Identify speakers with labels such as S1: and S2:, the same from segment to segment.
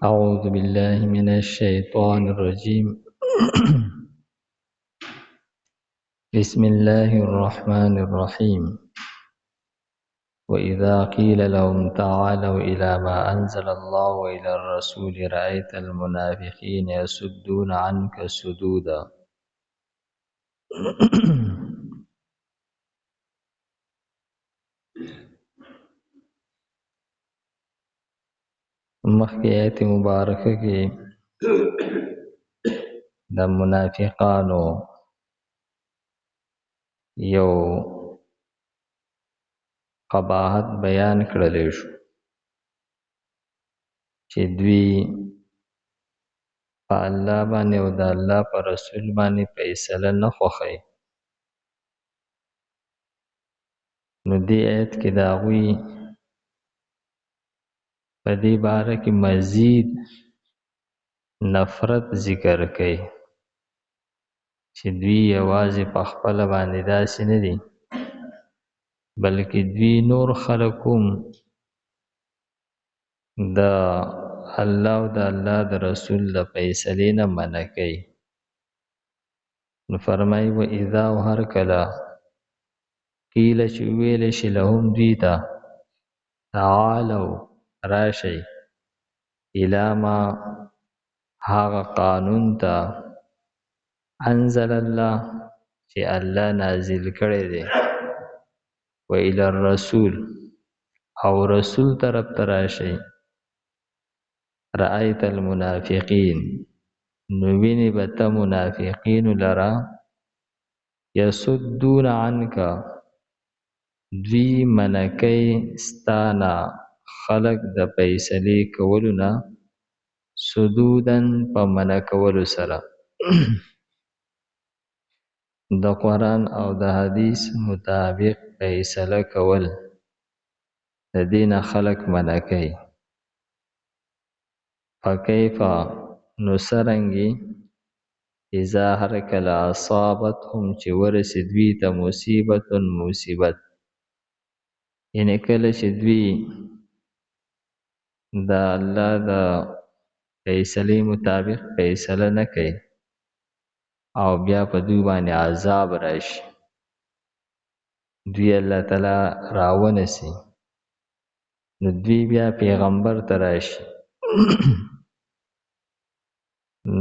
S1: أعوذ بالله من الشيطان الرجيم بسم الله الرحمن الرحيم وإذا قيل لهم تعالوا إلى ما أنزل الله وإلى الرسول رأيت المنافقين يصدون عنك صدودا مخکې آیت مبارکه کې د منافقانو یو قباحت بیان کړلی شو چې دوی په الله باندې او د الله په رسول باندې فیصله نه خوښوي. نو دې آیت کې د هغوی په دې باره کې مزید نفرت ذکر کوي چې دوی یوازې په خپله باندې داسې نه دي بلکې دوی نور خلک هم د الله او د الله د رسول د فیصلې نه منع کوي. نو فرمایي و اذا او هر کله قیل چې ویلی شي لهم دوی ته تعالو راشئ الی ما هغه قانون ته انزل الله چې الله نازل کړی دی و الی الرسول او رسول طرف ته راشئ رأیت المنافقین نو ویني به ته منافقینو لره یصدون عنک دوی منکۍ ستانا خلق د فیصلې کولو نه صدودن په منع کولو سره د قرآن او د حدیث مطابق فیصله کول د دین خلق منع کوي. فکیف نو څرنګه اذا هر کله اصابتهم چې ورسید دوی ته مصیبت یعنی کله چې دوی د الله د فیصلې مطابق فیصله نه کوي او بیا په دوی باندې عذاب راشي دوی الله تعالی راونسي نو دوی بیا پیغمبر ته راشي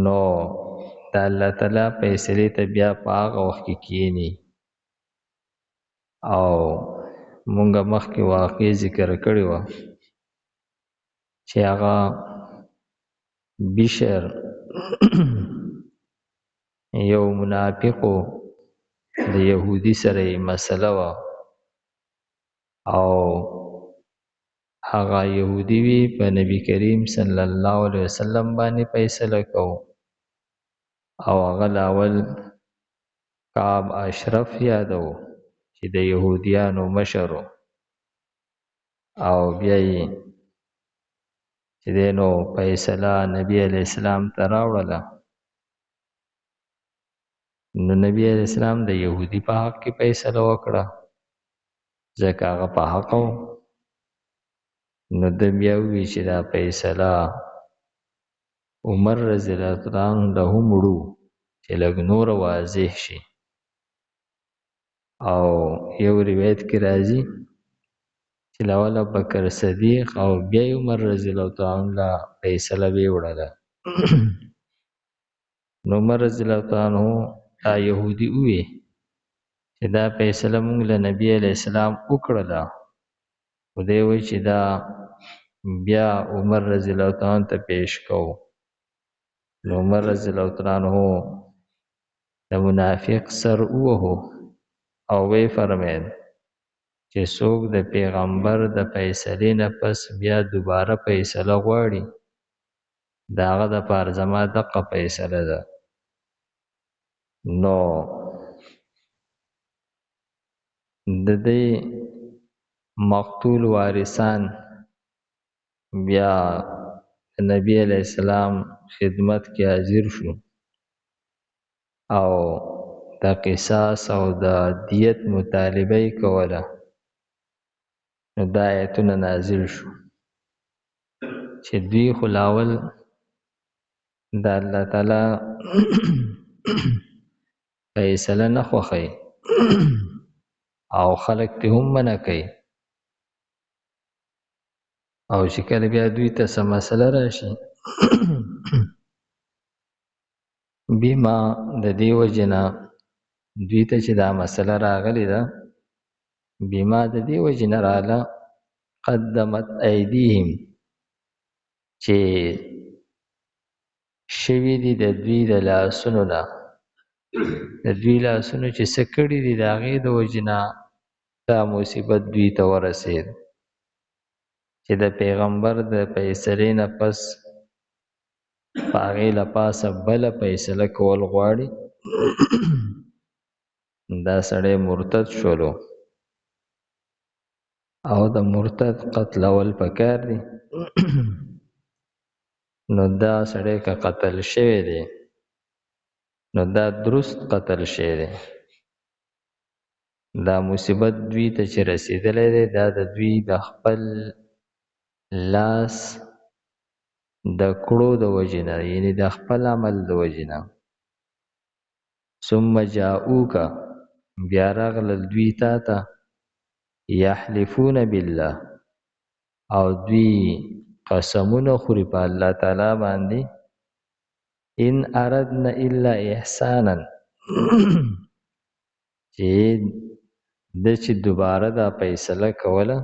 S1: نو د الله تعالی فیصلې ته بیا په هغه وخت کې کینی او مونږه مخکې واقع ذکر کړی و چې هغه بشر یو منافقو د يهودي سره مسله و او هغه يهودي وی په نبی کریم صلی الله علیه وسلم باندې فیصله کو او هغه اول کعب اشرف یادو چې د يهوديانو مشر او بیا یې چې دینو فیصله نبی علیہ السلام ته راوړله نو نبی علیہ السلام د يهودي په حق کې فیصله وکړه ځکه هغه په حق و نو د بیا وی چې دا فیصله عمر رضی الله عنه له مړو چې لږ نور واضح شي او یو روایت کې راځي چې لاول بکر صدیق او بیا عمر رضی الله عنه فیصله ویوړله نو عمر رضی الله عنه دا يهودي وی چې دا فیصله مونږ له نبی علیہ السلام وکړله و دی وی چې دا بیا عمر رضی الله عنه ته پیش کو نو عمر رضی الله عنه د منافق سر وو او وی فرمایل چې څوک د پیغمبر د فیصلې نه پس بیا دوباره فیصله غواړي داغه د پاره زما دغه فیصله ده نو د دې مقتول وارثان بیا نبی علیہ السلام خدمت کې حاضر شو او د قصاص او د دیت مطالبه کوله نو دا آیتونه نازل شو چې دوی خلاول د الله تعالی فیصله نه خوښي او خلق ته هم منع کوي او چې کله بیا دوی ته څه مسله راشي بما د دې وجنه دوی ته چې دا مسله راغلی ده بما د دې وجنه رااله قدمت ایدیهم چې شوي دي د دوی د لاسونو نه د دوی لاسونو چې څه کړي دي د هغې د وجنه دا مصیبت دوی ته ورسېد چې د پیغمبر د فیصلې نه پس په هغې له پاسه بله فیصله کول غواړي دا سړی مرتد شولو او د مرتد قتلول پکار دي نو دا سړی که قتل شوی دی نو دا درست قتل شوی دی دا مصیبت دوی ته چې رسېدلی دی دا د دوی د خپل لاس د کړو د وجې نه یعنې د خپل عمل د وجې نه ثم جاءوک بیا راغلل دوی تا ته یحلفون بالله او دوی قسمونه خوري په الله تعالی باندې ان اردنا الا احسانا چې چې دوباره دا فیصله کوله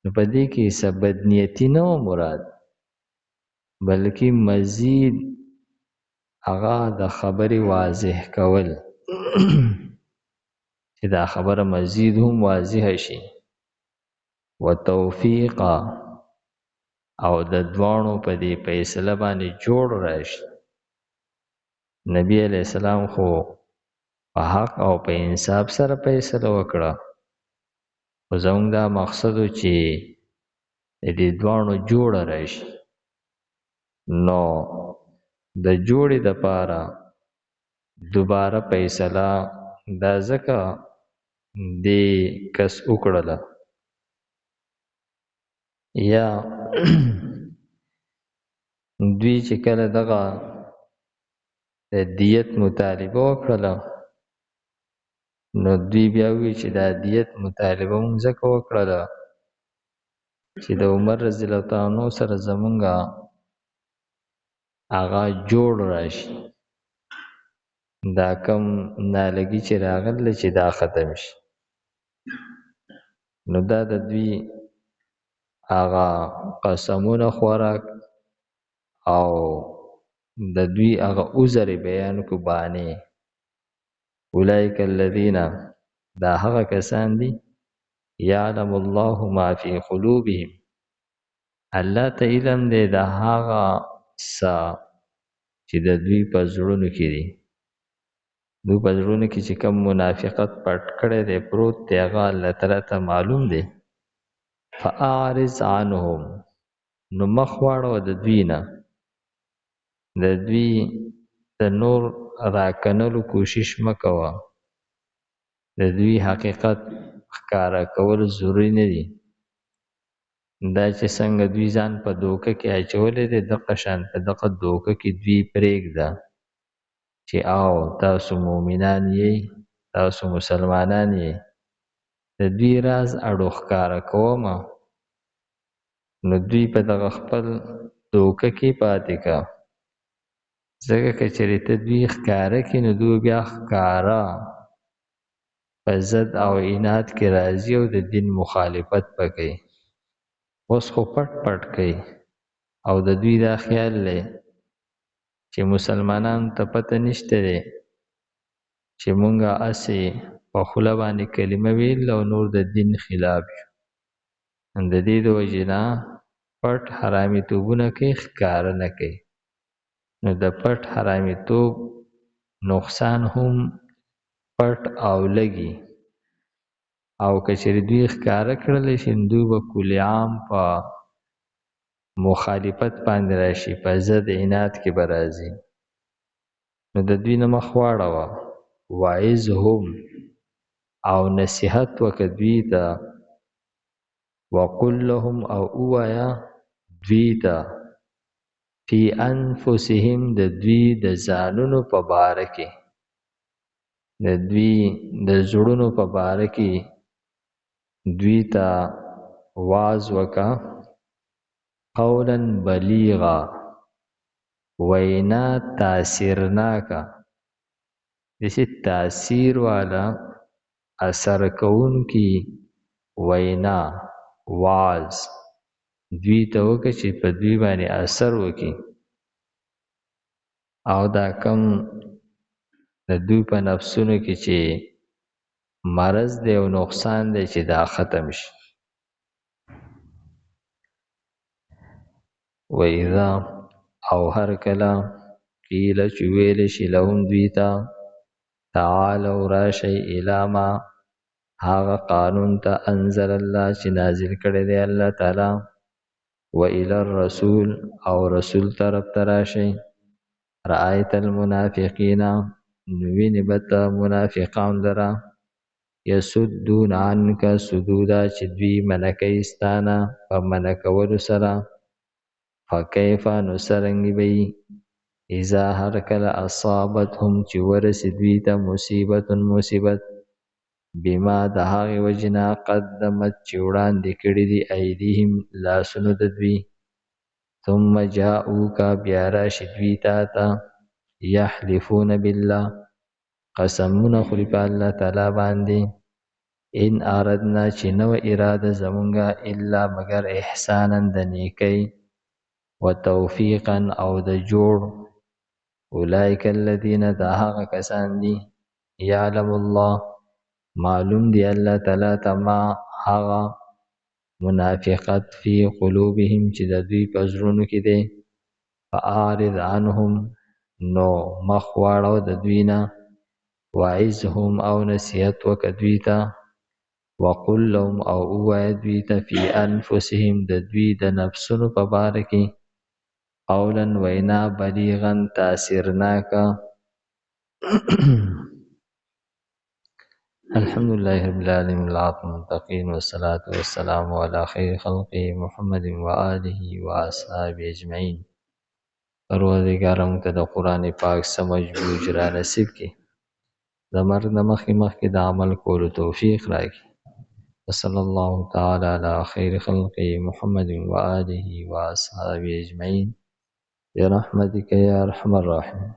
S1: نو په دې کې څه بدنیتي نه و مراد بلکې مزید هغه د خبرې واضح کول چې دا خبره مزید هم واضح شي وتوفیقا او د دوانو په دې فیصله باندې جوړ راشي نبی علیہ السلام خو په حق او په انصاف سره فیصله وکړه خو زموږ دا مقصد و چې د دې دوانو جوړ راشي نو د جوړې دپاره دوباره فیصله دا ځکه دې کس وکړله یا دوی چې کله دغه د دیت مطالبه وکړله نو دوی بیا وی چې دا دیت مطالبه مونږ ځکه وکړله چې د عمر رضی الله تعالی عنہ سره زمونږه هغه جوړ راشي دا کم نالګي چې راغله چې دا ختم شي نو دا د دوی هغه قسمونه خوراک او د دوی هغه عذر بیان کو باندې اولئک الذین دا هغه کسان دي یعلم الله ما فی قلوبهم الله ته علم دی د هغه څه چې د دوی په زړونو کې دي دوی په زړونو کې چې کوم منافقت پټ کړی دی پروت دی هغه الله تعالی ته معلوم دی فاعرض عنهم نو مخ واړوه د دوی نه د دوی د نور راکنلو کوشش مه کوه د دوی حقیقت ښکاره کول ضروري نه دي دا چې څنګه دوی ځان په دوکه کې اچولی دی دغه شان په دغه دوکه کې دوی پرېږده چې او تاسو مؤمنان یې تاسو مسلمانان یې د دوی راز اړو ښکاره کومه نو دوی په دغه خپل دوکه کې پاتې که ځکه که چېرې ته دوی ښکاره کړي نو دوی بیا ښکاره په ضد او عناد کې راځي او د دین مخالفت به کوي اوس خو پټ پټ کوي او د دوی دا خیال دی چې مسلمانانو ته پته نشته دی چې مونږه هسې په خوله باندې کلمه ویل او نور د دین خلاف یو د دې د وجې نه پټ حرامیتوبونه کوي ښکاره نه کوي نو د پټ حرامیتوب نقصان هم پټ او لګي او که چېرې دوی ښکاره کړلی شي نو دوی به کل عام په مخالفت باندې راشي په ضد عناد کې به راځي نو د دوی نه مخ واړوه وعظهم او نصیحت وکړه دوی ته وقل لهم او ووایه دوی ته فی انفسهم د دوی د ځانونو په باره کې د دوی د زړونو په باره کې دوی ته واز وکا قولا بلیغا وینا تاثیرناکا دسی تاثیر والا اثر کون کی وینا واز دوی ته وکړه چې په دوی باندې اثر وکړي او دا کم د دوی په نفسونو کې چې مرض دی او نقصان دی چې دا ختم شي و اذا او هر کله قیل چې ویل شي لهم دوی ته تعالوا راشئ الی ما هغه قانون ته انزل الله چې نازل کړی دی الله تعالی و الى الرسول او رسول طرف ته راشئ رأیت المنافقین نویني بت منافقان لرا یسدون عنک سدودا چې دوی منکې ستانه په منکولو سره فکیف نسرنګ بی اذا هر کله اصابتهم چې ورسې دوی ته مصیبت بما د هغې وجنا قدمت چې وړاندې کړي دي ایدیهم لاسونو د دوی ثم جاءوک بیا راشي دوی ته یحلفون بالله قسمونه خوري په الله تعالی باندې ان اردنا چې نو اراده زمونږه الا مگر احسانا د نیکی وتوفیقا او د جوړ اولئک الذین دا هغه کسان دي یعلم الله معلوم دی الله تعالی ته ما هغه منافقت فی قلوبهم چې د دوی په زړونو کې دی فاعرض عنهم نو مخ واړو د دوی نه وعظهم او نصیحت وکړه دوی ته وقل لهم او ووایه دوی ته فی انفسهم د دوی د نفسونو په باره کې قولا وینا بلیغا تاثیرناکا الحمد لله رب العالمين العاقب المتقين والصلاة والسلام على خير خلقه محمد وآله وأصحابه أجمعين پروردگار موږ ته د قرآن پاک سمجھ بوج را نصیب کړي د مرګ نه مخکې د عمل کولو توفیق راکړي وصلى الله تعالى على خير خلقه محمد وآله وأصحابه أجمعين برحمتك يا أرحم الراحمين